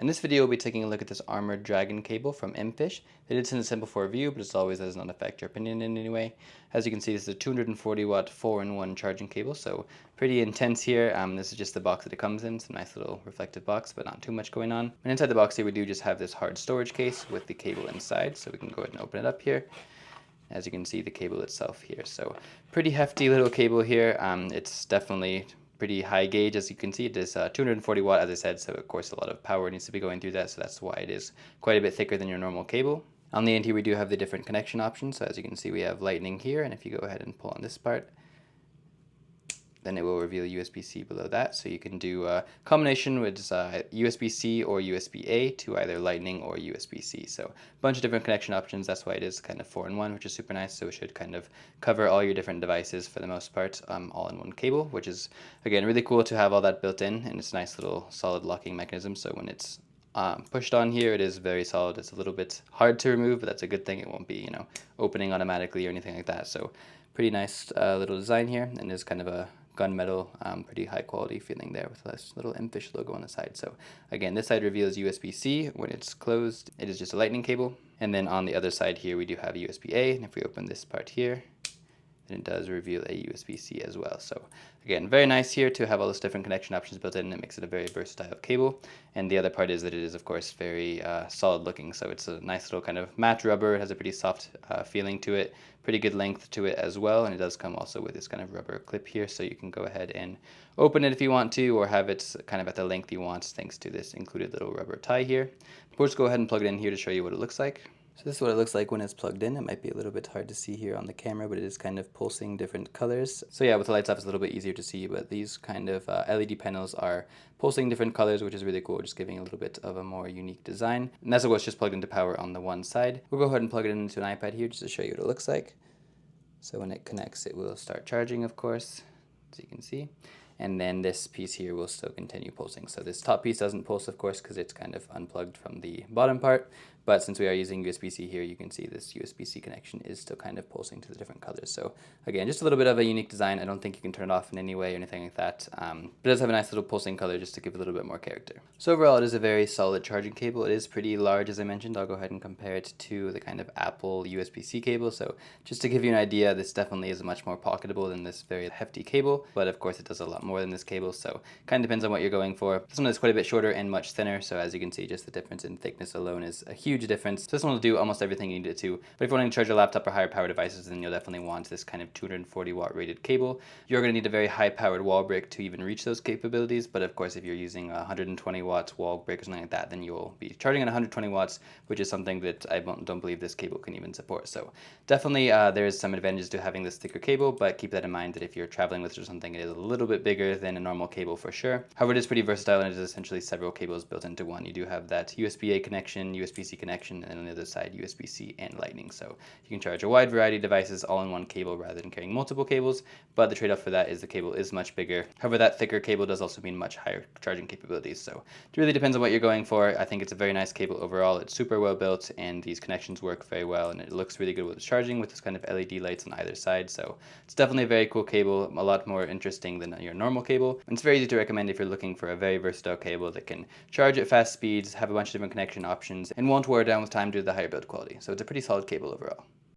In this video, we'll be taking a look at this armored dragon cable from MFish. They did send a sample for review, but as always, that does not affect your opinion in any way. As you can see, this is a 240 watt 4-in-1 charging cable, so pretty intense here. This is just the box that it comes in. It's a nice little reflective box, but not too much going on. And inside the box here, we do just have this hard storage case with the cable inside, so we can go ahead and open it up here. As you can see, the cable itself here. So pretty hefty little cable here. It's definitely pretty high gauge. As you can see, it is 240 watt, as I said, so of course a lot of power needs to be going through that, so that's why it is quite a bit thicker than your normal cable. On the end here, we do have the different connection options. So as you can see, we have lightning here, and if you go ahead and pull on this part, then it will reveal USB-C below that. So you can do a combination with USB-C or USB-A to either lightning or USB-C. So a bunch of different connection options. That's why it is kind of 4-in-1, which is super nice. So it should kind of cover all your different devices for the most part, all in one cable, which is, again, really cool to have all that built in. And it's a nice little solid locking mechanism. So when it's pushed on here, it is very solid. It's a little bit hard to remove, but that's a good thing. It won't be, opening automatically or anything like that. So pretty nice little design here, and there's kind of a gunmetal, pretty high quality feeling there with this little MFish logo on the side. So again, this side reveals USB-C. When it's closed, it is just a lightning cable. And then on the other side here, we do have USB-A. And if we open this part here, then it does reveal a USB-C as well. So again, very nice here to have all those different connection options built in. It makes it a very versatile cable. And the other part is that it is, of course, very solid looking. So it's a nice little kind of matte rubber. It has a pretty soft feeling to it, pretty good length to it as well. And it does come also with this kind of rubber clip here, so you can go ahead and open it if you want to, or have it kind of at the length you want thanks to this included little rubber tie here. We'll just go ahead and plug it in here to show you what it looks like. So this is what it looks like when it's plugged in. It might be a little bit hard to see here on the camera, but it is kind of pulsing different colors. So yeah, with the lights off, it's a little bit easier to see, but these kind of LED panels are pulsing different colors, which is really cool, just giving a little bit of a more unique design. And that's what's just plugged into power on the one side. We'll go ahead and plug it into an iPad here just to show you what it looks like. So when it connects, it will start charging, of course, as you can see. And then this piece here will still continue pulsing. So this top piece doesn't pulse, of course, because it's kind of unplugged from the bottom part. But since we are using USB-C here, you can see this USB-C connection is still kind of pulsing to the different colors. So again, just a little bit of a unique design. I don't think you can turn it off in any way or anything like that. But it does have a nice little pulsing color just to give a little bit more character. So overall, it is a very solid charging cable. It is pretty large, as I mentioned. I'll go ahead and compare it to the kind of Apple USB-C cable. So just to give you an idea, this definitely is much more pocketable than this very hefty cable. But of course, it does a lot more than this cable. So kind of depends on what you're going for. This one is quite a bit shorter and much thinner. So as you can see, just the difference in thickness alone is a huge difference. So this one will do almost everything you need it to. But if you're wanting to charge your laptop or higher power devices, then you'll definitely want this kind of 240 watt rated cable. You're going to need a very high powered wall brick to even reach those capabilities. But of course, if you're using a 120 watts wall brick or something like that, then you'll be charging at 120 watts, which is something that I don't believe this cable can even support. So definitely there is some advantages to having this thicker cable, but keep that in mind that if you're traveling with it or something, it is a little bit bigger than a normal cable for sure. However, it is pretty versatile, and it is essentially several cables built into one. You do have that USB-A connection, USB-C connection, and on the other side, USB-C and lightning. So you can charge a wide variety of devices all in one cable rather than carrying multiple cables, but the trade-off for that is the cable is much bigger. However, that thicker cable does also mean much higher charging capabilities. So it really depends on what you're going for. I think it's a very nice cable overall. It's super well built, and these connections work very well, and it looks really good with charging with this kind of LED lights on either side. So it's definitely a very cool cable, a lot more interesting than your normal cable. And it's very easy to recommend if you're looking for a very versatile cable that can charge at fast speeds, have a bunch of different connection options, and won't wear down with time due to the higher build quality. So it's a pretty solid cable overall.